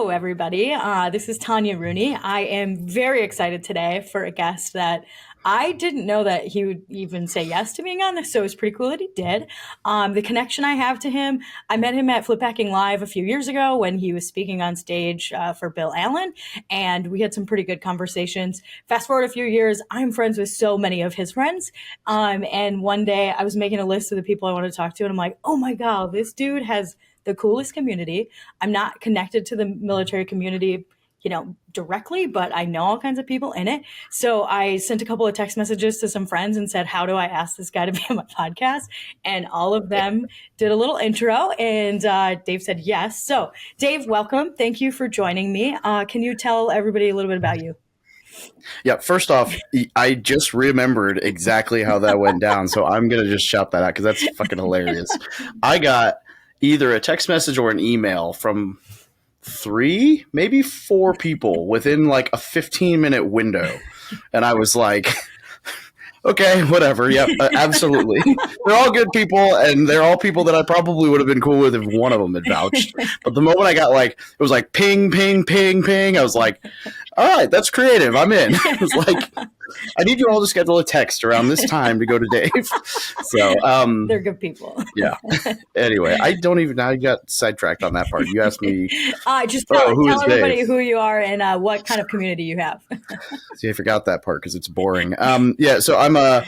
Hello, everybody. This is Tanya Rooney. I am very excited today for a guest that I didn't know that he would even say yes to being on this, so it was pretty cool that he did. The connection I have to him, I met him at Flipbacking Live a few years ago when he was speaking on stage for Bill Allen, and we had some pretty good conversations. Fast forward a few years, I'm friends with so many of his friends, and one day I was making a list of the people I wanted to talk to, and I'm like, oh my God, this dude has the coolest community. I'm not connected to the military community, directly, but I know all kinds of people in it. So I sent a couple of text messages to some friends and said, how do I ask this guy to be on my podcast? And all of them did a little intro, and Dave said yes. So Dave, welcome. Thank you for joining me. Can you tell everybody a little bit about you? Yeah, first off, I just remembered exactly how that went down. So I'm going to just shout that out because that's fucking hilarious. I got either a text message or an email from 3, maybe 4 people within like a 15-minute window. And I was like, okay, whatever. Yep, absolutely. They're all good people, and they're all people that I probably would have been cool with if one of them had vouched. But the moment I got it was like ping, ping, ping, ping, I was like, all right, that's creative. I'm in. It was like, I need you all to schedule a text around this time to go to Dave. So they're good people. Yeah. Anyway, I got sidetracked on that part. You asked me. Just tell everybody Dave? Who you are and what kind of community you have. See, I forgot that part because it's boring. So I'm a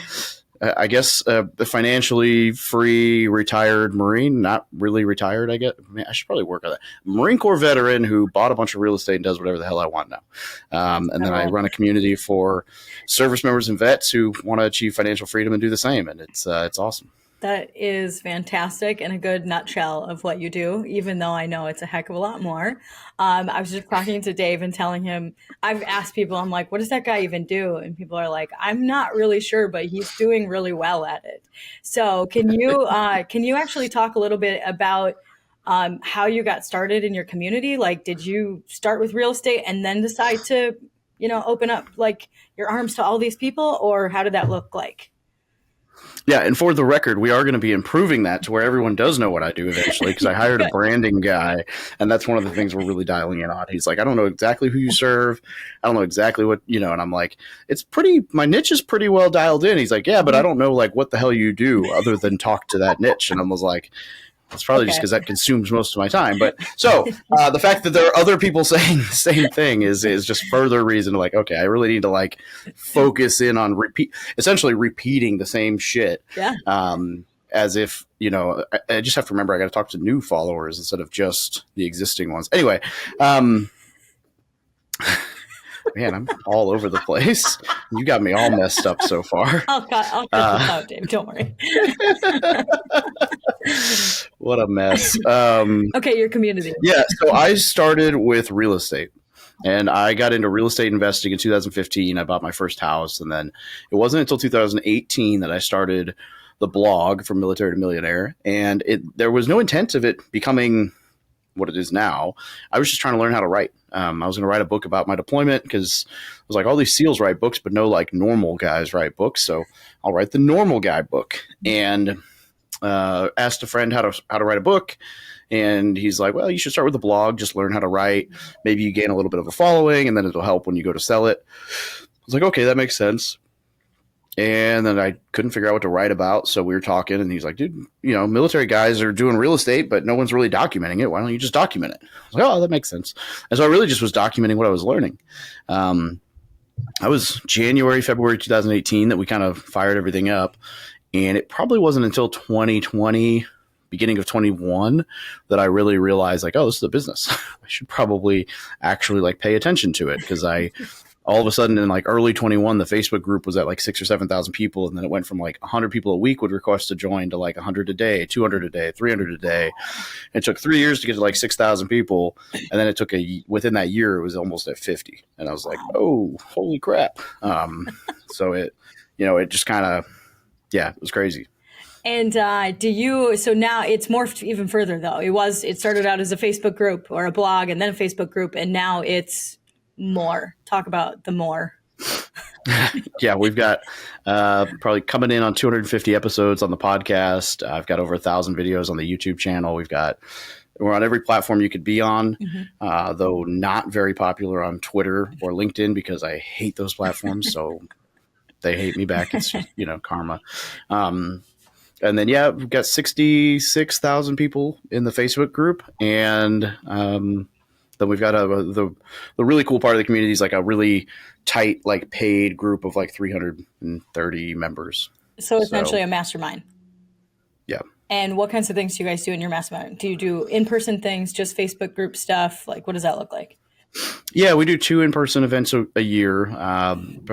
financially free retired Marine, not really retired. I should probably work on that. Marine Corps veteran who bought a bunch of real estate and does whatever the hell I want now. And then I run a community for service members and vets who want to achieve financial freedom and do the same. And it's awesome. That is fantastic and a good nutshell of what you do, even though I know it's a heck of a lot more. I was just talking to Dave and telling him, I've asked people, I'm like, what does that guy even do? And people are like, I'm not really sure, but he's doing really well at it. So can you actually talk a little bit about how you got started in your community? Like, did you start with real estate and then decide to, open up like your arms to all these people, or how did that look like? Yeah, and for the record, we are going to be improving that to where everyone does know what I do eventually, because I hired a branding guy, and that's one of the things we're really dialing in on. He's like, I don't know exactly who you serve. I don't know exactly what, and I'm like, my niche is pretty well dialed in. He's like, yeah, but I don't know like what the hell you do other than talk to that niche. And I was like, it's probably just because that consumes most of my time. But so the fact that there are other people saying the same thing is just further reason to like, okay, I really need to like focus in on essentially repeating the same shit. Yeah. As if, I just have to remember I got to talk to new followers instead of just the existing ones. Anyway, man, I'm all over the place. You got me all messed up so far. I'll cut this out, Dave. Don't worry. What a mess. Okay, your community. Yeah, so I started with real estate. And I got into real estate investing in 2015. I bought my first house. And then it wasn't until 2018 that I started the blog from Military Millionaire. And there was no intent of it becoming what it is now. I was just trying to learn how to write. I was going to write a book about my deployment because I was like, all these SEALs write books, but no like normal guys write books. So I'll write the normal guy book. And asked a friend how to write a book. And he's like, well, you should start with a blog, just learn how to write. Maybe you gain a little bit of a following and then it'll help when you go to sell it. I was like, okay, that makes sense. And then I couldn't figure out what to write about. So we were talking and he's like, dude, military guys are doing real estate, but no one's really documenting it. Why don't you just document it? I was like, oh, that makes sense. And so I really just was documenting what I was learning. I was February 2018 that we kind of fired everything up. And it probably wasn't until 2020, beginning of 21, that I really realized like, oh, this is a business. I should probably actually like pay attention to it, because all of a sudden in like early 21, the Facebook group was at like 6,000 or 7,000 people. And then it went from like 100 people a week would request to join to like 100 a day, 200 a day, 300 a day. It took 3 years to get to like 6,000 people. And then it took within that year, it was almost at 50. And I was like, oh, holy crap. So it just kind of, yeah, it was crazy. And so now it's morphed even further though. It started out as a Facebook group or a blog and then a Facebook group. And now it's more. Talk about the more. Yeah, we've got probably coming in on 250 episodes on the podcast. I've got over 1,000 videos on the YouTube channel. We've got We're on every platform you could be on, Mm-hmm. though not very popular on Twitter or LinkedIn because I hate those platforms. So they hate me back. It's just, karma. Um, and then, yeah, we've got 66,000 people in the Facebook group. And then we've got the really cool part of the community is like a really tight, like paid group of like 330 members. So essentially So, a mastermind. yeah. And what kinds of things do you guys do in your mastermind? Do you do in-person things, just Facebook group stuff? Like, what does that look like? Yeah, we do 2 in-person events a year,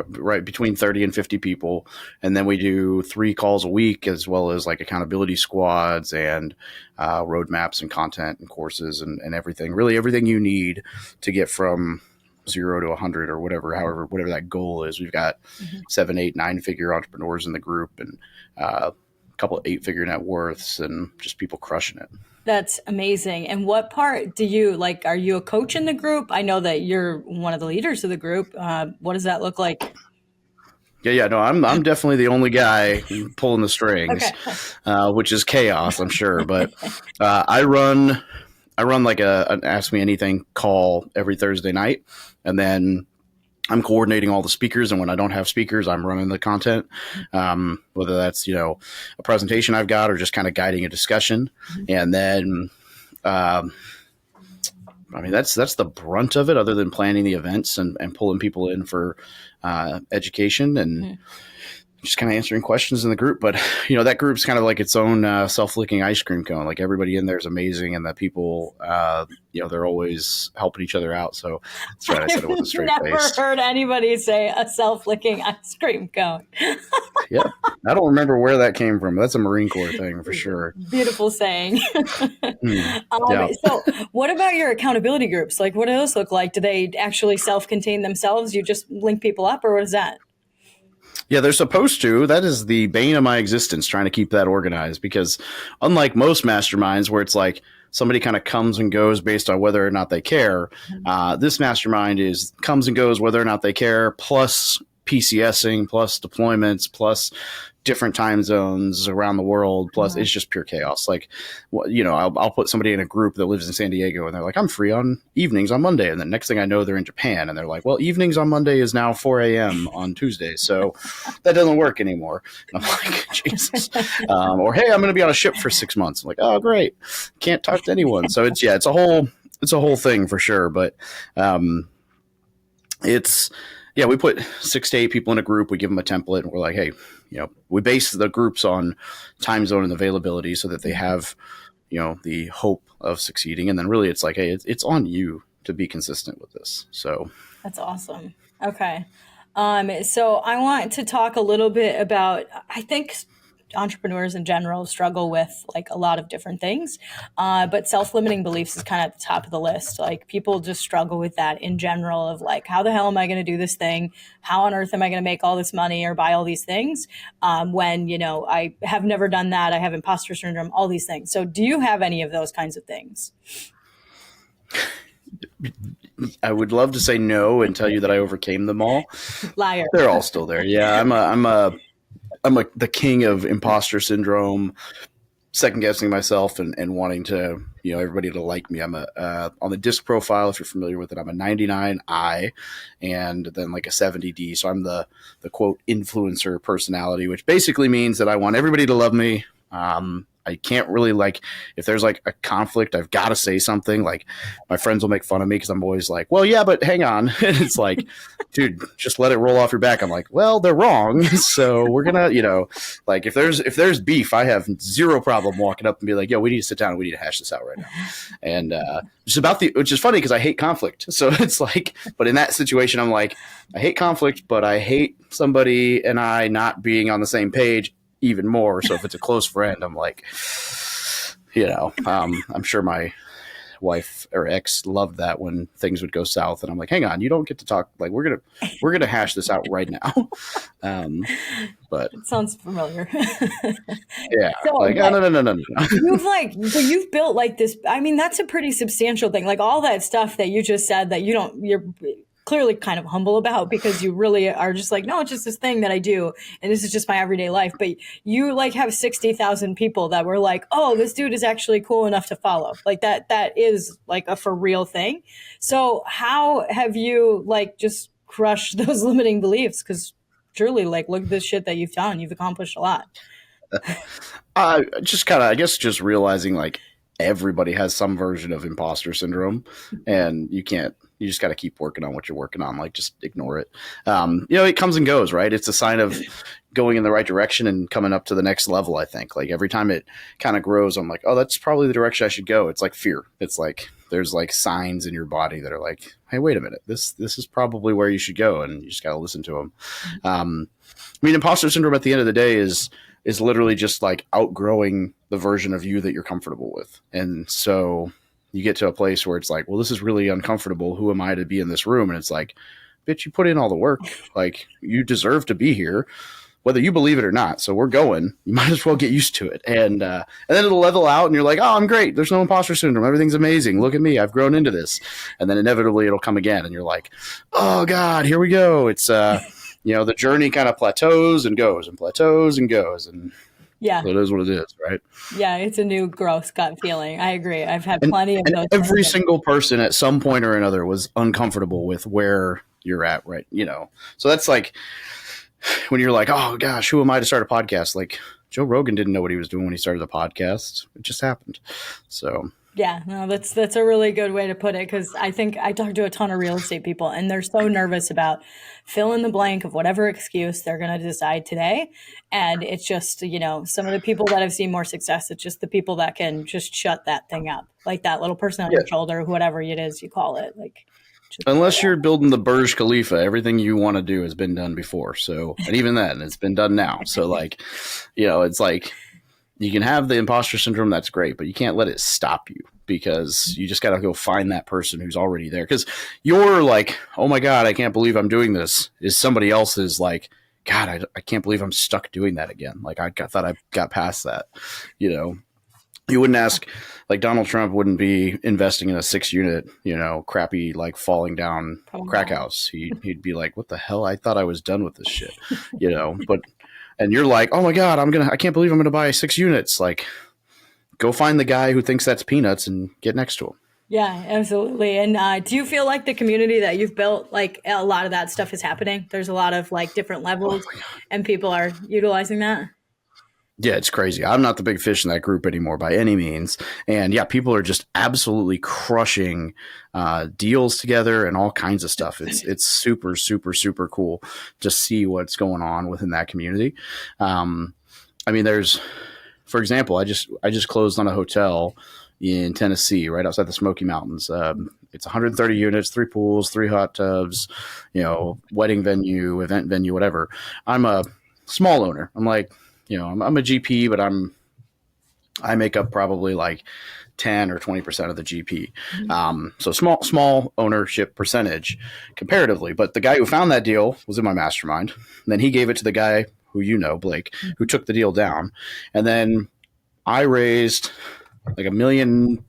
right between 30 and 50 people. And then we do 3 calls a week, as well as like accountability squads and roadmaps and content and courses and everything. Really everything you need to get from 0 to 100 or whatever that goal is. We've got 7, 8, 9-figure entrepreneurs in the group and a couple of 8-figure net worths and just people crushing it. That's amazing. And what part do you like? Are you a coach in the group? I know that you're one of the leaders of the group. What does that look like? Yeah. No, I'm definitely the only guy pulling the strings, Okay. which is chaos, I'm sure. But I run like an Ask Me Anything call every Thursday night, and then I'm coordinating all the speakers. And when I don't have speakers, I'm running the content, whether that's a presentation I've got or just kind of guiding a discussion. And then, that's the brunt of it, other than planning the events and pulling people in for education and just kind of answering questions in the group. But, that group's kind of like its own self-licking ice cream cone. Like everybody in there is amazing. And that people, they're always helping each other out. So that's right. I said it with a straight Never face. heard anybody say a self-licking ice cream cone. Yeah. I don't remember where that came from. But that's a Marine Corps thing for sure. Beautiful saying. Yeah. So what about your accountability groups? Like, what do those look like? Do they actually self-contain themselves? You just link people up, or what is that? Yeah, they're supposed to. That is the bane of my existence, trying to keep that organized, because unlike most masterminds where it's like somebody kind of comes and goes based on whether or not they care, this mastermind comes and goes whether or not they care, plus PCSing, plus deployments, plus different time zones around the world, plus it's just pure chaos. Like, I'll put somebody in a group that lives in San Diego and they're like, I'm free on evenings on Monday, and then next thing I know, they're in Japan and they're like, well, evenings on Monday is now 4 a.m. on Tuesday, so that doesn't work anymore. And I'm like, Jesus. Or hey, I'm going to be on a ship for 6 months. I'm like, oh great, can't talk to anyone. So it's a whole thing for sure. But we put 6 to 8 people in a group. We give them a template, and we're like, hey, we base the groups on time zone and availability so that they have, the hope of succeeding. And then really it's like, hey, it's on you to be consistent with this. So That's awesome. Okay. So I want to talk a little bit about, I think entrepreneurs in general struggle with like a lot of different things. But self-limiting beliefs is kind of at the top of the list. Like people just struggle with that in general of like, how the hell am I going to do this thing? How on earth am I going to make all this money or buy all these things? When, I have never done that. I have imposter syndrome, all these things. So do you have any of those kinds of things? I would love to say no and tell you that I overcame them all. Liar. They're all still there. Yeah. I'm the king of imposter syndrome, second guessing myself and wanting to, everybody to like me. I'm on the disc profile, if you're familiar with it, I'm a 99I and then like a 70D. So I'm the quote influencer personality, which basically means that I want everybody to love me. I can't really if there's like a conflict, I've got to say something. Like my friends will make fun of me because I'm always like, well, yeah, but hang on. And it's like, dude, just let it roll off your back. I'm like, well, they're wrong. So we're going to, like if there's beef, I have zero problem walking up and be like, yo, we need to sit down and we need to hash this out right now. And which is funny because I hate conflict. So it's like, but in that situation, I'm like, I hate conflict, but I hate somebody and I not being on the same page even more. So if it's a close friend, I'm like, I'm sure my wife or ex loved that when things would go south, and I'm like, hang on, you don't get to talk. Like we're gonna hash this out right now. But it sounds familiar. Yeah, So, like no. you've built like this. I mean, that's a pretty substantial thing. Like all that stuff that you just said that you're clearly kind of humble about, because you really are just like, no, it's just this thing that I do, and this is just my everyday life. But you like have 60,000 people that were like, oh, this dude is actually cool enough to follow. Like that is like a for real thing. So how have you like just crushed those limiting beliefs? Because truly, like, look at this shit that you've done. You've accomplished a lot. Just kind of, I guess, just realizing like everybody has some version of imposter syndrome, and you just got to keep working on what you're working on. Like, just ignore it. It comes and goes, right? It's a sign of going in the right direction and coming up to the next level. I think like every time it kind of grows, I'm like, oh, that's probably the direction I should go. It's like fear. It's like there's like signs in your body that are like, hey, wait a minute, this is probably where you should go, and you just got to listen to them. Imposter syndrome at the end of the day is literally just like outgrowing the version of you that you're comfortable with. And so you get to a place where it's like, well, this is really uncomfortable. Who am I to be in this room? And it's like, bitch, you put in all the work. Like, you deserve to be here, whether you believe it or not. So we're going. You might as well get used to it. And then it'll level out and you're like, oh, I'm great. There's no imposter syndrome. Everything's amazing. Look at me. I've grown into this. And then inevitably it'll come again. And you're like, oh God, here we go. It's, the journey kind of plateaus and goes and plateaus and goes. And yeah, so it is what it is, right? Yeah, it's a new gross gut feeling. I agree. I've had plenty of those. Every single person at some point or another was uncomfortable with where you're at, right? So that's like when you're like, oh gosh, who am I to start a podcast? Like, Joe Rogan didn't know what he was doing when he started the podcast. It just happened. So yeah, no, that's a really good way to put it, because I think I talk to a ton of real estate people, and they're so nervous about fill in the blank of whatever excuse they're going to decide today. And it's just, some of the people that have seen more success, it's just the people that can just shut that thing up, like that little person on your shoulder, whatever it is you call it. Like, unless you're building the Burj Khalifa, everything you want to do has been done before. So, and even then, it's been done now. So, like, it's like, you can have the imposter syndrome. That's great, but you can't let it stop you, because you just got to go find that person who's already there. Because you're like, oh my God, I can't believe I'm doing this. Is somebody else's like, God, I can't believe I'm stuck doing that again. Like, thought I got past that. You wouldn't ask, like, Donald Trump wouldn't be investing in a 6-unit, crappy, like, falling down crack house. He'd be like, what the hell? I thought I was done with this shit, but. And you're like, oh my God, I can't believe I'm going to buy 6 units. Like, go find the guy who thinks that's peanuts and get next to him. Yeah, absolutely. And do you feel like the community that you've built, like a lot of that stuff is happening? There's a lot of like different levels and people are utilizing that? Yeah, it's crazy. I'm not the big fish in that group anymore by any means. And yeah, people are just absolutely crushing deals together and all kinds of stuff. It's super, super, super cool to see what's going on within that community. There's, for example, I just closed on a hotel in Tennessee, right outside the Smoky Mountains. It's 130 units, 3 pools, 3 hot tubs, wedding venue, event venue, whatever. I'm a small owner. I'm like, I'm a GP, but I make up probably like 10 or 20% of the GP. So small ownership percentage comparatively. But the guy who found that deal was in my mastermind. And then he gave it to the guy who Blake, who took the deal down. And then I raised like $1 million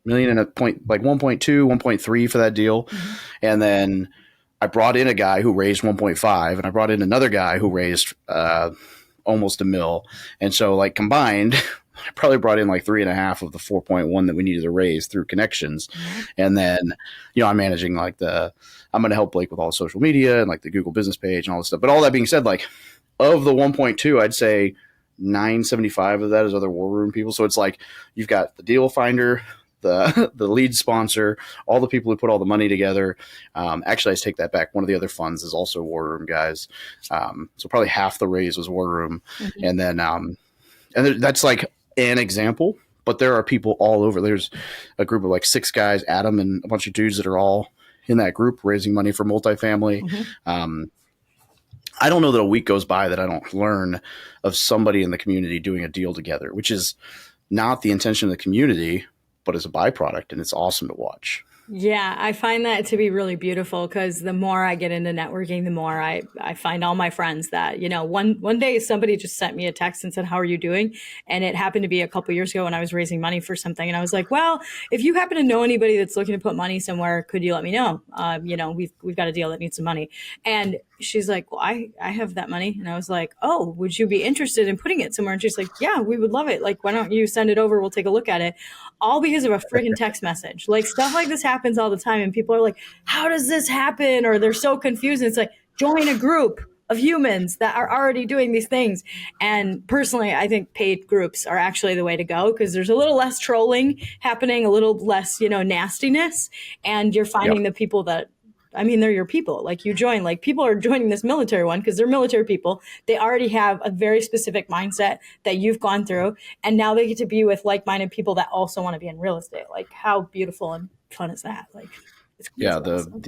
and a point, like 1.2, 1.3 for that deal. And then I brought in a guy who raised 1.5, and I brought in another guy who raised almost $1 million. And so, like, combined, I probably brought in like 3.5 of the 4.1 that we needed to raise through connections. And then, I'm managing I'm going to help Blake with all the social media and like the Google business page and all this stuff. But all that being said, like, of the 1.2, I'd say 975 of that is other war room people. So it's like, you've got the deal finder, the lead sponsor, all the people who put all the money together. Actually, I take that back. One of the other funds is also war room guys. So probably half the raise was war room. And then, that's like an example, but there are people all over. There's a group of like 6 guys, Adam and a bunch of dudes that are all in that group raising money for multifamily. I don't know that a week goes by that I don't learn of somebody in the community doing a deal together, which is not the intention of the community, but as a byproduct, and it's awesome to watch. Yeah, I find that to be really beautiful because the more I get into networking, the more I find all my friends that, one day somebody just sent me a text and said, "How are you doing?" And it happened to be a couple years ago when I was raising money for something. And I was like, "Well, if you happen to know anybody that's looking to put money somewhere, could you let me know? We've got a deal that needs some money." And she's like, "Well, I have that money." And I was like, "Oh, would you be interested in putting it somewhere?" And she's like, "Yeah, we would love it. Like, why don't you send it over? We'll take a look at it." All because of a freaking text message. Like stuff like this happens all the time. And people are like, how does this happen? Or they're so confused. And it's like, join a group of humans that are already doing these things. And personally, I think paid groups are actually the way to go because there's a little less trolling happening, a little less, nastiness. And you're Yep. finding the people that, I mean, they're your people. Like you join, like people are joining this military one because they're military people. They already have a very specific mindset that you've gone through. And now they get to be with like-minded people that also want to be in real estate. Like how beautiful and fun is that? Like Yeah. it's awesome.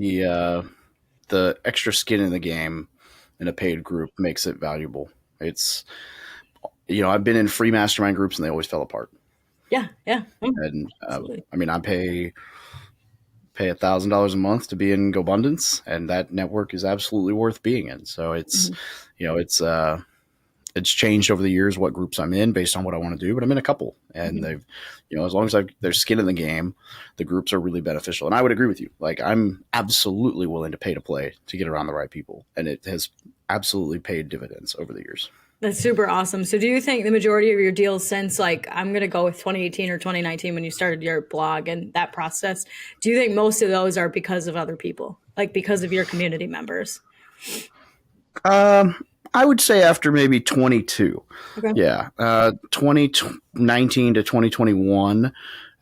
The extra skin in the game in a paid group makes it valuable. It's, I've been in free mastermind groups and they always fell apart. Yeah. Yeah. And Absolutely. I pay $1,000 a month to be in GoBundance, and that network is absolutely worth being in. So it's, Mhm. it's changed over the years what groups I'm in based on what I want to do, but I'm in a couple, and Mhm. they've, as long as there's skin in the game, the groups are really beneficial. And I would agree with you. Like I'm absolutely willing to pay to play to get around the right people, and it has absolutely paid dividends over the years. That's super awesome. So do you think the majority of your deals since like I'm going to go with 2018 or 2019 when you started your blog and that process, do you think most of those are because of other people? Like because of your community members? I would say after maybe 22. Okay. Yeah. 2019 to 2021,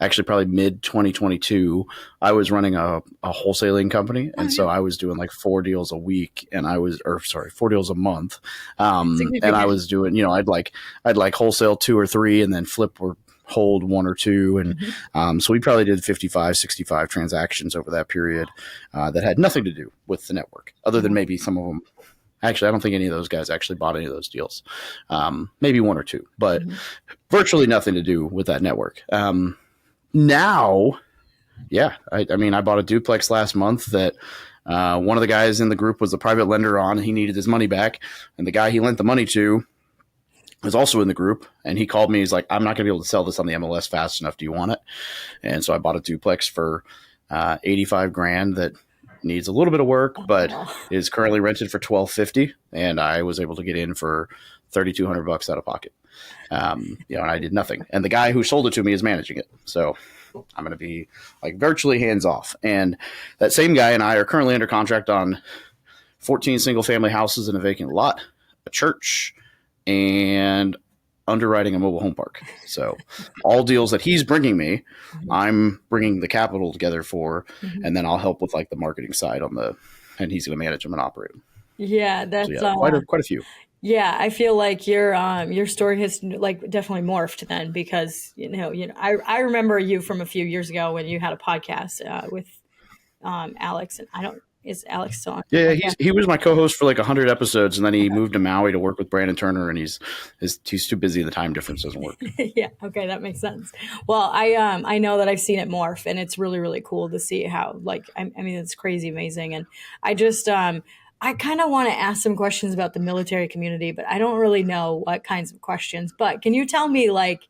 actually probably mid 2022, I was running a wholesaling company. Oh And so yeah. I was doing like 4 deals a week, and or sorry, 4 deals a month. And I Significant. was doing, I'd like wholesale 2 or 3 and then flip or hold 1 or 2. And Mhm. so we probably did 55, 65 transactions over that period that had nothing to do with the network, other than Wow. maybe some of them. Actually, I don't think any of those guys actually bought any of those deals. Maybe 1 or 2, but Mhm. virtually nothing to do with that network. Now, yeah, I bought a duplex last month that one of the guys in the group was a private lender on. He needed his money back, and the guy he lent the money to was also in the group. And he called me. He's like, "I'm not going to be able to sell this on the MLS fast enough. Do you want it?" And so I bought a duplex for 85 grand that needs a little bit of work, but Oh. is currently rented for 1250, and I was able to get in for $3,200 out of pocket. And I did nothing. And the guy who sold it to me is managing it, so I'm going to be like virtually hands off. And that same guy and I are currently under contract on 14 single family houses in a vacant lot, a church, and underwriting a mobile home park. So all deals that he's bringing me, I'm bringing the capital together for, Mhm. and then I'll help with like the marketing side and he's going to manage them and operate them. Yeah, So that's yeah, quite a few. yeah, I feel like your story has like definitely morphed then because I remember you from a few years ago when you had a podcast with Alex and I don't is Alex still on your Yeah, podcast? he was my co-host for like 100 episodes, and then he moved to Maui to work with Brandon Turner, and he's too busy. The time difference doesn't work. Yeah, okay, that makes sense. Well, I know that I've seen it morph, and it's really really cool to see how like I mean it's crazy amazing, and I just I kind of want to ask some questions about the military community, but I don't really know what kinds of questions. But can you tell me like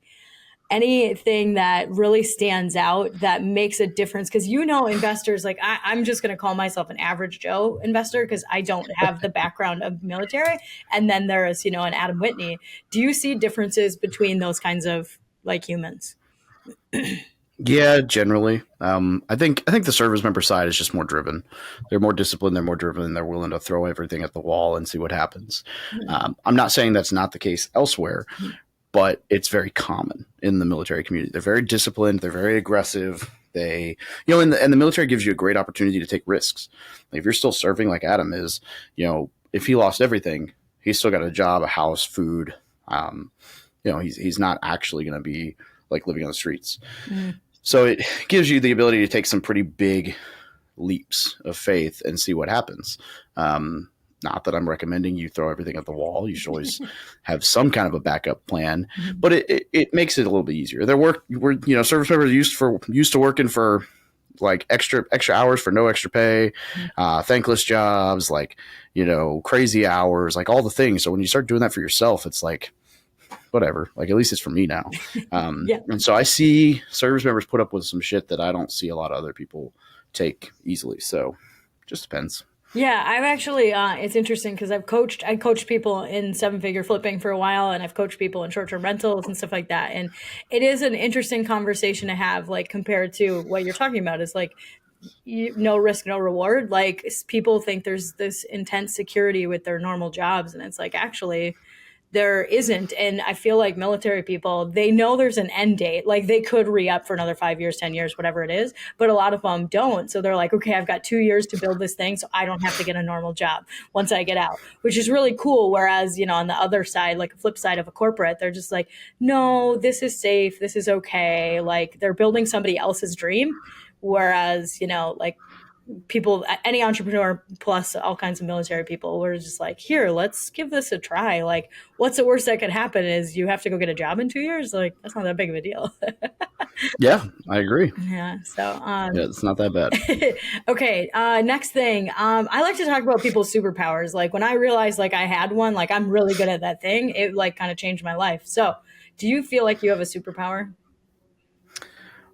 anything that really stands out that makes a difference because investors like I'm just going to call myself an average joe investor because I don't have the background of military and then there is an Adam Whitney. Do you see differences between those kinds of like humans? Yeah, generally, I think the service member side is just more driven. They're more disciplined. They're more driven. And they're willing to throw everything at the wall and see what happens. I'm not saying that's not the case elsewhere, but it's very common in the military community. They're very disciplined. They're very aggressive. And the military gives you a great opportunity to take risks. Like if you're still serving like Adam is, if he lost everything, he's still got a job, a house, food. He's not actually going to be like living on the streets. Mhm. So it gives you the ability to take some pretty big leaps of faith and see what happens. Not that I'm recommending you throw everything at the wall. You should always have some kind of a backup plan, but it makes it a little bit easier. Service members used to working for like extra hours for no extra pay, thankless jobs, like, crazy hours, like all the things. So when you start doing that for yourself, it's like, whatever, like at least it's for me now. Yeah. And so I see service members put up with some shit that I don't see a lot of other people take easily. So just depends. Yeah, I've actually, it's interesting because I coached people in seven-figure flipping for a while, and I've coached people in short-term rentals and stuff like that. And it is an interesting conversation to have, like, compared to what you're talking about is like, no risk, no reward. Like, people think there's this intense security with their normal jobs, and it's like, actually, there isn't. And I feel like military people, they know there's an end date. Like they could re-up for another 5 years, 10 years, whatever it is. But a lot of them don't. So they're like, okay, I've got 2 years to build this thing. So I don't have to get a normal job once I get out, which is really cool. Whereas, on the other side, like a flip side of a corporate, they're just like, no, this is safe. This is okay. Like they're building somebody else's dream. Whereas, like people, any entrepreneur plus all kinds of military people were just like, here, let's give this a try. Like, what's the worst that could happen is you have to go get a job in 2 years. Like, that's not that big of a deal. Yeah, I agree. Yeah. So, Yeah, it's not that bad. okay. Next thing. I like to talk about people's superpowers. Like when I realized like I had one, like I'm really good at that thing, it like kind of changed my life. So do you feel like you have a superpower?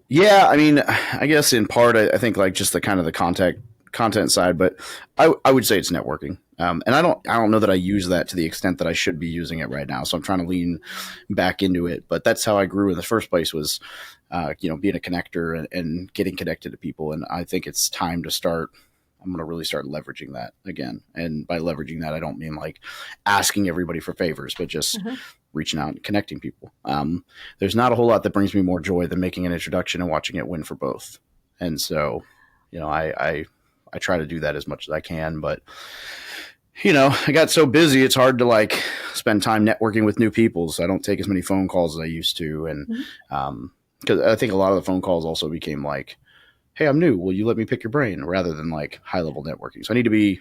Yeah, I mean, I guess in part, I think like just the kind of the content side, but I would say it's networking. And I don't know that I use that to the extent that I should be using it right now. So I'm trying to lean back into it. But that's how I grew in the first place was, being a connector and getting connected to people. And I think it's time to start. I'm going to really start leveraging that again. And by leveraging that, I don't mean like asking everybody for favors, but just reaching out and connecting people. There's not a whole lot that brings me more joy than making an introduction and watching it win for both. And so, I try to do that as much as I can, but I got so busy, it's hard to like spend time networking with new people. So I don't take as many phone calls as I used to. And, cause I think a lot of the phone calls also became like, hey, I'm new. Will you let me pick your brain rather than like high level networking? So I need to be,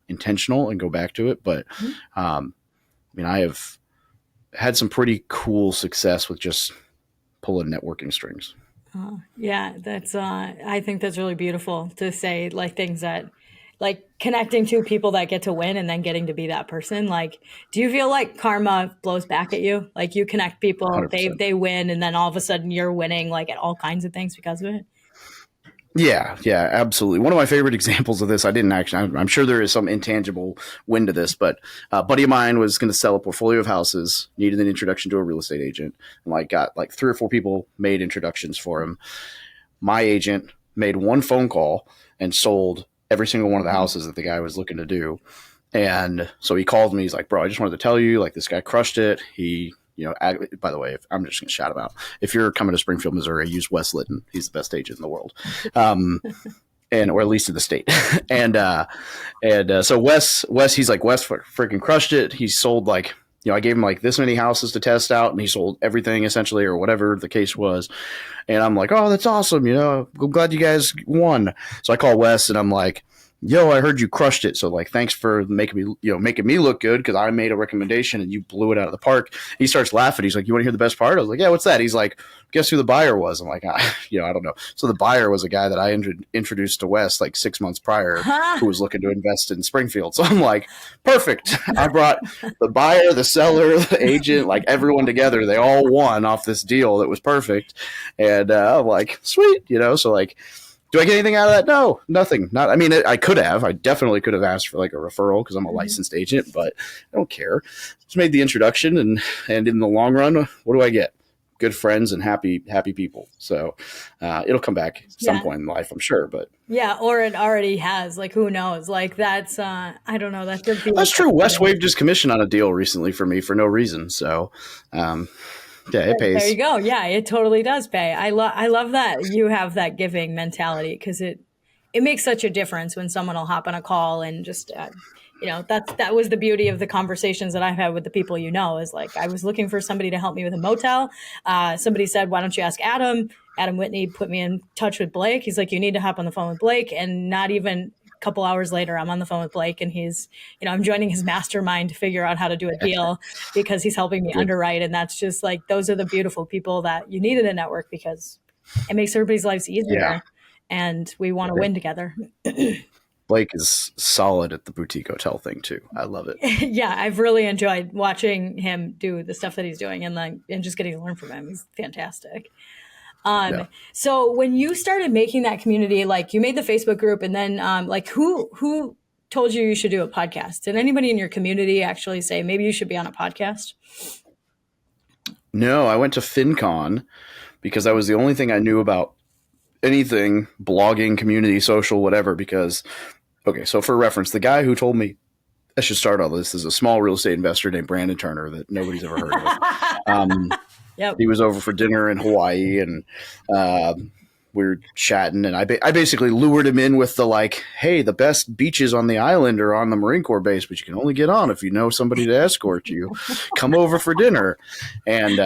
intentional and go back to it. But, I have had some pretty cool success with just pulling networking strings. Yeah, that's I think that's really beautiful to say like things that like connecting to people that get to win and then getting to be that person. Like, do you feel like karma blows back at you? Like you connect people, 100%. they win, and then all of a sudden you're winning like at all kinds of things because of it. Yeah, absolutely. One of my favorite examples of this, I'm sure there is some intangible win to this, but a buddy of mine was going to sell a portfolio of houses, needed an introduction to a real estate agent, and like got like 3 or 4 people made introductions for him. My agent made one phone call and sold every single one of the houses that the guy was looking to do. And so he called me. He's like, bro, I just wanted to tell you, like, this guy crushed it. He, by the way, I'm just going to shout him out. If you're coming to Springfield, Missouri, use Wes Litton. He's the best agent in the world. Or at least in the state. So Wes, he's like, Wes freaking crushed it. He sold like, I gave him like this many houses to test out and he sold everything essentially or whatever the case was. And I'm like, oh, that's awesome. I'm glad you guys won. So I call Wes and I'm like, yo, I heard you crushed it. So like, thanks for making me look good. Cause I made a recommendation and you blew it out of the park. He starts laughing. He's like, you want to hear the best part? I was like, yeah, what's that? He's like, guess who the buyer was? I'm like, I don't know. So the buyer was a guy that I introduced to Wes like 6 months prior who was looking to invest in Springfield. So I'm like, perfect. I brought the buyer, the seller, the agent, like everyone together. They all won off this deal that was perfect. And I'm like, sweet, so like, do I get anything out of that? No, nothing. I could have. I definitely could have asked for like a referral because I'm a licensed agent, but I don't care. Just made the introduction, and in the long run, what do I get? Good friends and happy people. So it'll come back at some point in life, I'm sure. But yeah, or it already has. Like, who knows? Like that's I don't know. That's true. Wes waived his commission on a deal recently for me for no reason. So. Yeah, it pays. There you go. Yeah, it totally does pay. I love that you have that giving mentality because it makes such a difference when someone will hop on a call and just that was the beauty of the conversations that I've had with the people is like I was looking for somebody to help me with a motel. Somebody said, why don't you ask Adam? Adam Whitney put me in touch with Blake. He's like, you need to hop on the phone with Blake, and not even couple hours later, I'm on the phone with Blake and he's, I'm joining his mastermind to figure out how to do a deal because he's helping me underwrite. And that's just like, those are the beautiful people that you need in a network because it makes everybody's lives easier. and we want to win together. Blake is solid at the boutique hotel thing too. I love it. Yeah, I've really enjoyed watching him do the stuff that he's doing, and just getting to learn from him. He's fantastic. Yeah. So when you started making that community, like you made the Facebook group, and then like who told you should do a podcast? Did anybody in your community actually say maybe you should be on a podcast? No, I went to FinCon because that was the only thing I knew about anything blogging, community, social, whatever. Because, okay, so for reference, the guy who told me I should start all this is a small real estate investor named Brandon Turner that nobody's ever heard of. Yep. He was over for dinner in Hawaii, and we were chatting, and I basically lured him in with the like, hey, the best beaches on the island are on the Marine Corps base, but you can only get on if you know somebody to escort you. Come over for dinner. And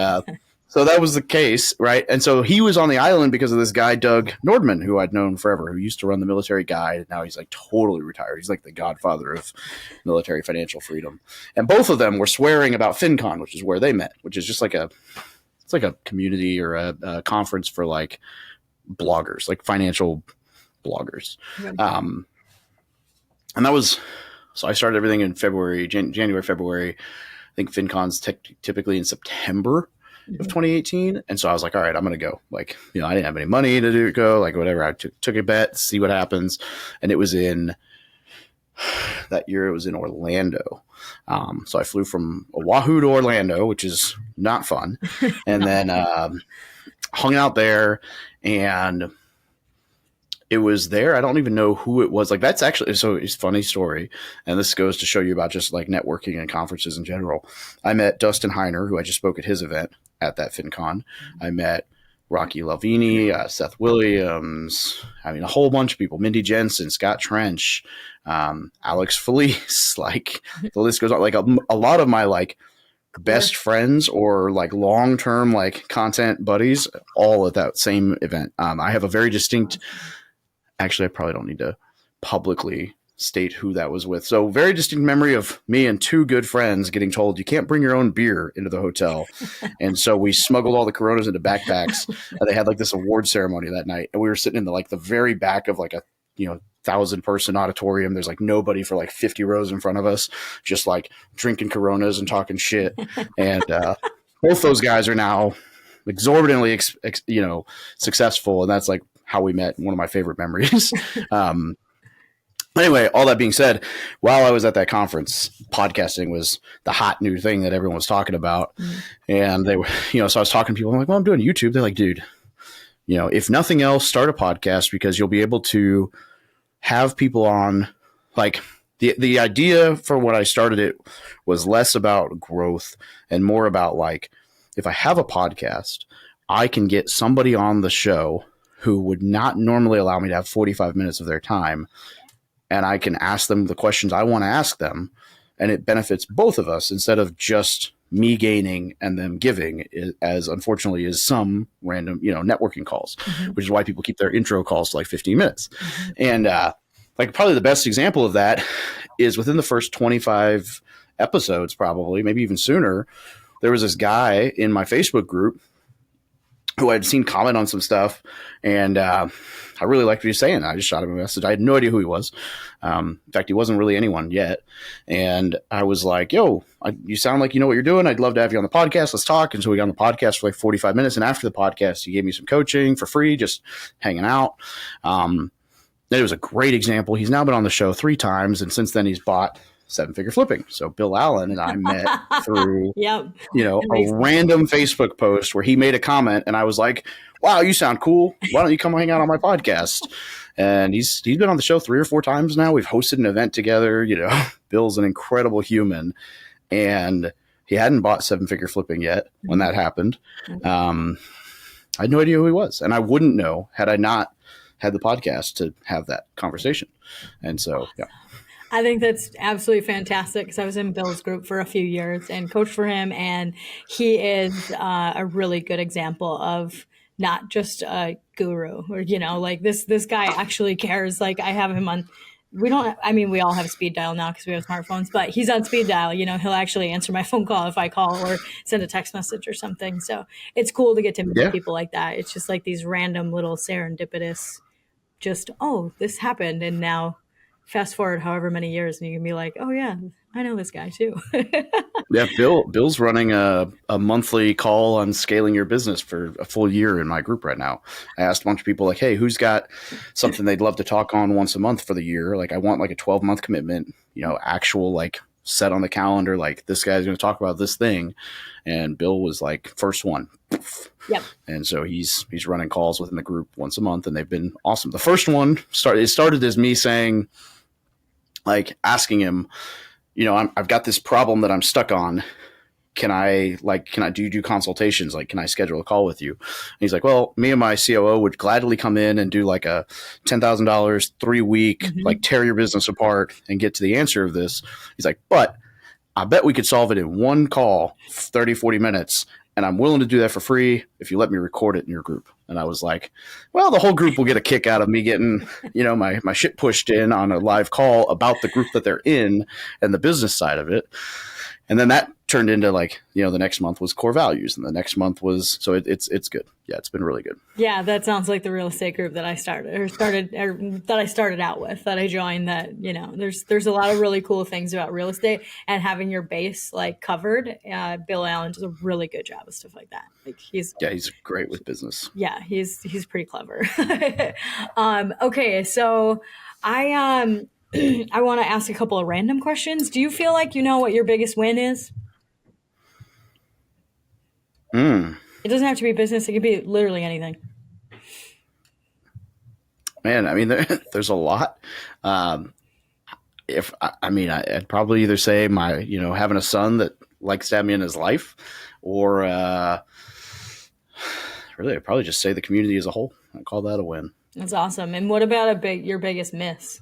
so that was the case, right? And so he was on the island because of this guy, Doug Nordman, who I'd known forever, who used to run the Military Guide. Now he's like totally retired. He's like the godfather of military financial freedom. And both of them were swearing about FinCon, which is where they met, which is just like it's like a community or a conference for like bloggers, like financial bloggers. Right. And that was, so I started everything in February, January, February. I think FinCon's typically in September of 2018. And so I was like, all right, I'm going to go. Like, you know, I didn't have any money to go, like whatever. I took a bet, see what happens. And it was that year it was in Orlando. So I flew from Oahu to Orlando, which is not fun. And then hung out there, and it was there. I don't even know who it was. Like, that's actually, so it's a funny story. And this goes to show you about just like networking and conferences in general. I met Dustin Heiner, who I just spoke at his event at that FinCon. I met Rocky Lavini, Seth Williams. I mean, a whole bunch of people, Mindy Jensen, Scott Trench, Alex Felice, like the list goes on. Like a lot of my like best friends or like long-term like content buddies, all at that same event. I have a very distinct, actually, I probably don't need to publicly state who that was with. So very distinct memory of me and two good friends getting told you can't bring your own beer into the hotel. And so we smuggled all the Coronas into backpacks. They had like this award ceremony that night. And we were sitting in the very back of like a, 1,000-person auditorium. There's like nobody for like 50 rows in front of us, just like drinking Coronas and talking shit. And both those guys are now exorbitantly, successful. And that's like how we met. One of my favorite memories. Anyway, all that being said, while I was at that conference, podcasting was the hot new thing that everyone was talking about. And they were, so I was talking to people. I'm like, well, I'm doing YouTube. They're like, dude, if nothing else, start a podcast because you'll be able to have people on. Like the idea for what I started it was less about growth and more about like, if I have a podcast, I can get somebody on the show who would not normally allow me to have 45 minutes of their time. And I can ask them the questions I want to ask them. And it benefits both of us instead of just me gaining and them giving, as unfortunately is some random, networking calls, which is why people keep their intro calls to like 15 minutes. And like probably the best example of that is within the first 25 episodes, probably, maybe even sooner, there was this guy in my Facebook group who I'd seen comment on some stuff, and I really liked what he was saying. I just shot him a message. I had no idea who he was. In fact, he wasn't really anyone yet. And I was like, yo, you sound like you know what you're doing. I'd love to have you on the podcast. Let's talk. And so we got on the podcast for like 45 minutes. And after the podcast, he gave me some coaching for free, just hanging out. It was a great example. He's now been on the show 3 times. And since then, he's bought 7-figure flipping. So Bill Allen and I met through, a random Facebook post where he made a comment and I was like, wow, you sound cool. Why don't you come hang out on my podcast? And he's been on the show 3 or 4 times now. We've hosted an event together. Bill's an incredible human, and he hadn't bought 7-figure flipping yet when that happened. I had no idea who he was, and I wouldn't know had I not had the podcast to have that conversation. And so, yeah. I think that's absolutely fantastic because I was in Bill's group for a few years and coached for him. And he is a really good example of not just a guru or, like this guy actually cares. Like I have him on, we all have speed dial now because we have smartphones, but he's on speed dial. He'll actually answer my phone call if I call or send a text message or something. So it's cool to get to meet people like that. It's just like these random little serendipitous just, oh, this happened. And now fast forward however many years and you can be like, oh yeah, I know this guy too. Yeah, Bill's running a monthly call on scaling your business for a full year in my group right now. I asked a bunch of people like, hey, who's got something they'd love to talk on once a month for the year? Like I want like a 12-month commitment, actual like set on the calendar, like this guy's going to talk about this thing. And Bill was like first one. Yep. And so he's running calls within the group once a month and they've been awesome. The first one started as me saying, like asking him, I've got this problem that I'm stuck on. Can I do consultations? Like, can I schedule a call with you? And he's like, well, me and my COO would gladly come in and do like a $10,000, 3-week, like tear your business apart and get to the answer of this. He's like, but I bet we could solve it in one call, 30, 40 minutes. And I'm willing to do that for free if you let me record it in your group. And I was like, well, the whole group will get a kick out of me getting, my shit pushed in on a live call about the group that they're in and the business side of it. And then that turned into like, the next month was core values. And the next month was, so it's good. Yeah, it's been really good. Yeah, that sounds like the real estate group that I started out with, that I joined. That, there's a lot of really cool things about real estate and having your base like covered. Bill Allen does a really good job of stuff like that. Like he's great with business. Yeah, he's pretty clever. Okay, so I want to ask a couple of random questions. Do you feel like you know what your biggest win is? It doesn't have to be business. It could be literally anything. Man, I mean, there's a lot. I'd probably either say my, having a son that likes to have me in his life, or really, I'd probably just say the community as a whole. I call that a win. That's awesome. And what about your biggest miss?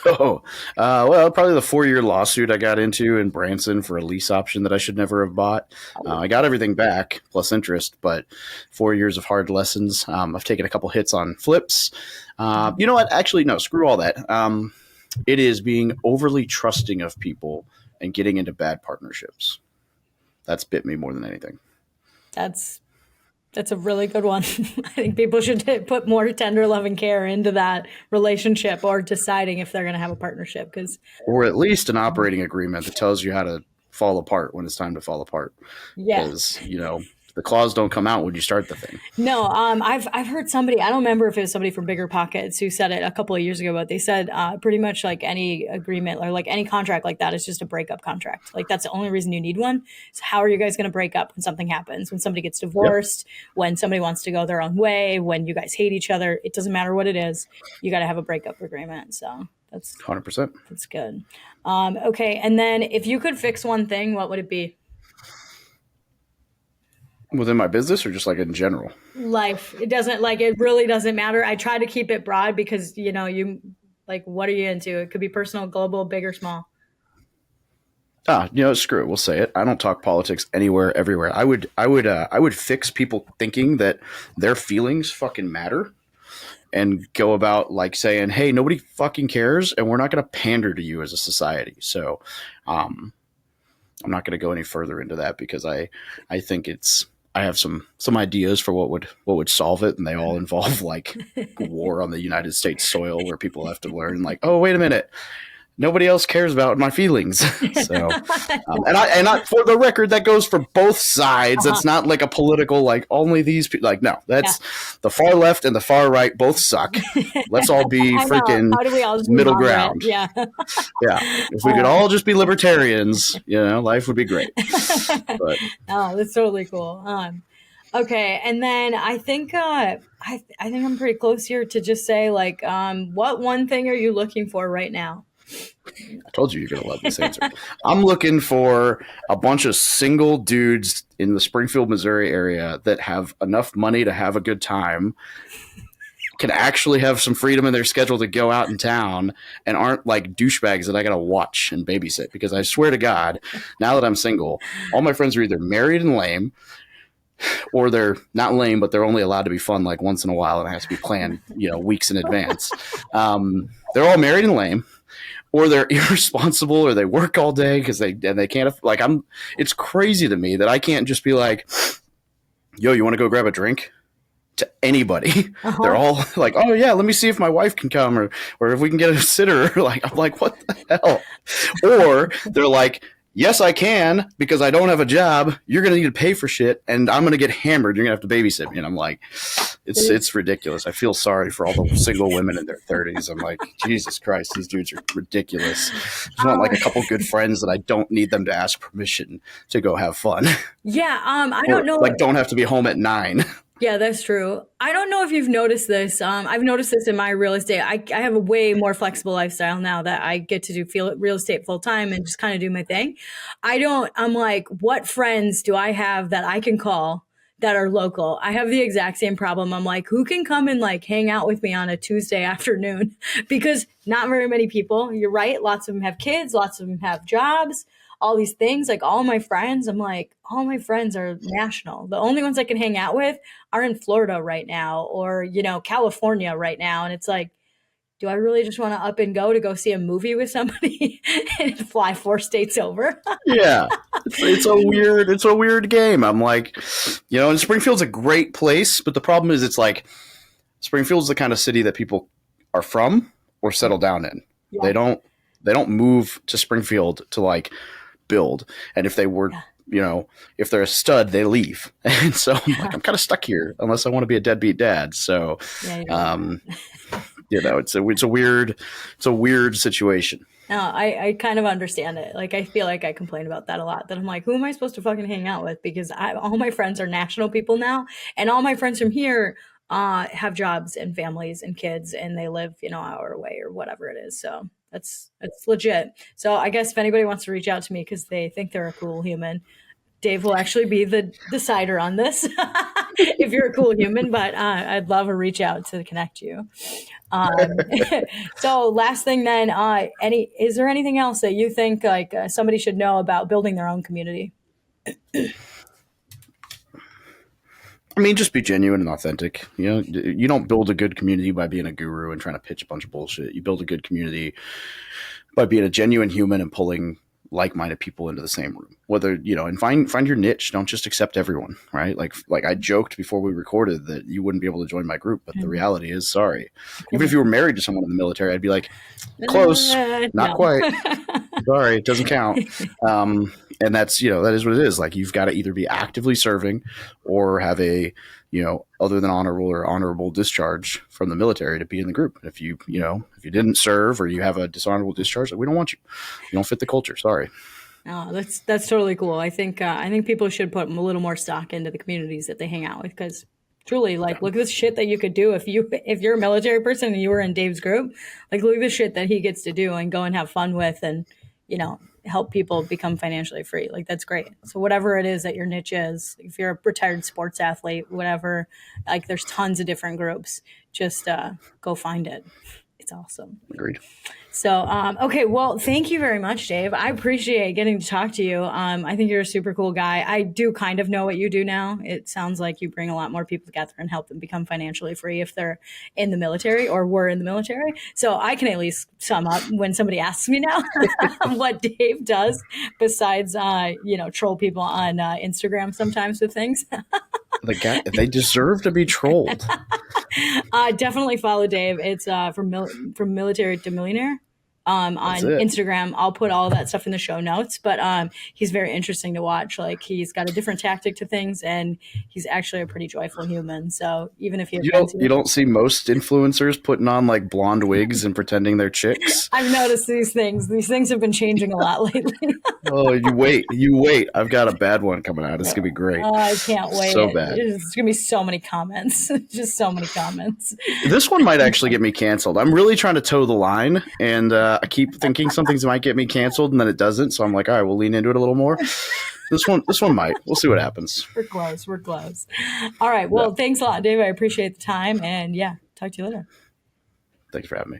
Well, probably the 4-year lawsuit I got into in Branson for a lease option that I should never have bought. I got everything back plus interest, but 4 years of hard lessons. I've taken a couple hits on flips. You know what? Actually, no, screw all that. It is being overly trusting of people and getting into bad partnerships. That's bit me more than anything. That's a really good one. I think people should put more tender love and care into that relationship or deciding if they're going to have a partnership. Or at least an operating agreement that tells you how to fall apart when it's time to fall apart. Yeah. Because, the claws don't come out when you start the thing. No, I've heard somebody, I don't remember if it was somebody from Bigger Pockets who said it a couple of years ago, but they said pretty much like any agreement or like any contract like that is just a breakup contract. Like that's the only reason you need one. So how are you guys going to break up when something happens, when somebody gets divorced, when somebody wants to go their own way, when you guys hate each other? It doesn't matter what it is. You got to have a breakup agreement. So that's 100%. That's good. Okay. And then if you could fix one thing, what would it be? Within my business or just like in general? Life. It really doesn't matter. I try to keep it broad because, you like, what are you into? It could be personal, global, big or small. Screw it. We'll say it. I don't talk politics anywhere, everywhere. I would fix people thinking that their feelings fucking matter and go about like saying, hey, nobody fucking cares. And we're not going to pander to you as a society. So, I'm not going to go any further into that because I think I have some ideas for what would solve it, and they all involve like war on the United States soil where people have to learn like, oh, wait a minute, nobody else cares about my feelings. So, and I, for the record, that goes for both sides. It's not like a political, like only these people. Like, no, that's the far left and the far right both suck. Let's all be freaking middle ground. Yeah, yeah. If we could all just be libertarians, life would be great. But that's totally cool. Okay, and then I think I think I'm pretty close here to just say like, what one thing are you looking for right now? I told you you're going to love this answer. I'm looking for a bunch of single dudes in the Springfield, Missouri area that have enough money to have a good time, can actually have some freedom in their schedule to go out in town, and aren't like douchebags that I got to watch and babysit. Because I swear to God, now that I'm single, all my friends are either married and lame, or they're not lame, but they're only allowed to be fun like once in a while, and it has to be planned, weeks in advance. They're all married and lame. Or they're irresponsible, or they work all day because they can't like it's crazy to me that I can't just be like, yo, you want to go grab a drink? to anybody. They're Uh-huh. all like, "Oh yeah, let me see if my wife can come, or if we can get a sitter." Like, I'm like, "What the hell?" Or they're like, "Yes, I can because I don't have a job. You're gonna need to pay for shit, and I'm gonna get hammered. You're gonna have to babysit me." And I'm like, it's ridiculous. I feel sorry for all the single women in their 30s. I'm like, Jesus Christ, these dudes are ridiculous. I just want like a couple good friends that I don't need them to ask permission to go have fun, Yeah, I or don't know. like don't have to be home at 9. Yeah, that's true. I don't know if you've noticed this. I've noticed this in my real estate. I have a way more flexible lifestyle now that I get to do real estate full time and just kind of do my thing. I'm like, what friends do I have that I can call that are local? I have the exact same problem. I'm like, who can come and like hang out with me on a Tuesday afternoon? Because not very many people, you're right. Lots of them have kids, lots of them have jobs, all these things. Like all my friends, I'm like, all my friends are national. The only ones I can hang out with are in Florida right now or, California right now. And it's like, do I really just want to up and go to go see a movie with somebody and fly 4 states over? Yeah, it's a weird game. I'm like, and Springfield's a great place, but the problem is it's like Springfield's the kind of city that people are from or settle down in. Yeah. They don't move to Springfield to like build. And if they were, if they're a stud, they leave. And so I'm like, I'm kind of stuck here unless I want to be a deadbeat dad. So, it's a weird situation. No, I kind of understand it. Like, I feel like I complain about that a lot. That I'm like, who am I supposed to fucking hang out with? Because all my friends are national people now, and all my friends from here have jobs and families and kids, and they live, an hour away or whatever it is. So it's legit. So I guess if anybody wants to reach out to me because they think they're a cool human, Dave will actually be the decider on this if you're a cool human, but I'd love a reach out to connect you. So last thing then, is there anything else that you think like somebody should know about building their own community? I mean, just be genuine and authentic. You don't build a good community by being a guru and trying to pitch a bunch of bullshit. You build a good community by being a genuine human and pulling like-minded people into the same room. Whether, and find your niche. Don't just accept everyone, right? Like I joked before we recorded that you wouldn't be able to join my group, but the reality is, sorry. Even if you were married to someone in the military, I'd be like, close, not quite. Sorry, it doesn't count. And that's, that is what it is. Like, you've got to either be actively serving or have a, other than honorable discharge from the military to be in the group. If you didn't serve or you have a dishonorable discharge, we don't want you. You don't fit the culture. Sorry. Oh, that's totally cool. I think people should put a little more stock into the communities that they hang out with, because truly, like, look at this shit that you could do if you're a military person and you were in Dave's group. Like, look at the shit that he gets to do and go and have fun with, and help people become financially free. Like, that's great. So whatever it is that your niche is, if you're a retired sports athlete, whatever, like, there's tons of different groups. Just go find it. It's awesome. Agreed. So, okay. Well, thank you very much, Dave. I appreciate getting to talk to you. I think you're a super cool guy. I do kind of know what you do now. It sounds like you bring a lot more people together and help them become financially free if they're in the military or were in the military. So I can at least sum up when somebody asks me now what Dave does besides, troll people on Instagram sometimes with things. They deserve to be trolled. Definitely follow Dave. It's from Military to Millionaire on Instagram. I'll put all of that stuff in the show notes, but he's very interesting to watch. Like, he's got a different tactic to things, and he's actually a pretty joyful human. So even if you don't see most influencers putting on like blonde wigs and pretending they're chicks. I've noticed these things have been changing a lot lately. Oh, you wait. I've got a bad one coming out. It's going to be great. Oh, I can't wait. So bad. It's going to be so many comments. Just so many comments. This one might actually get me canceled. I'm really trying to toe the line, and I keep thinking something might get me canceled, and then it doesn't. So I'm like, all right, we'll lean into it a little more. This one might. We'll see what happens. We're close. All right. Well, Thanks a lot, Dave. I appreciate the time, and talk to you later. Thanks for having me.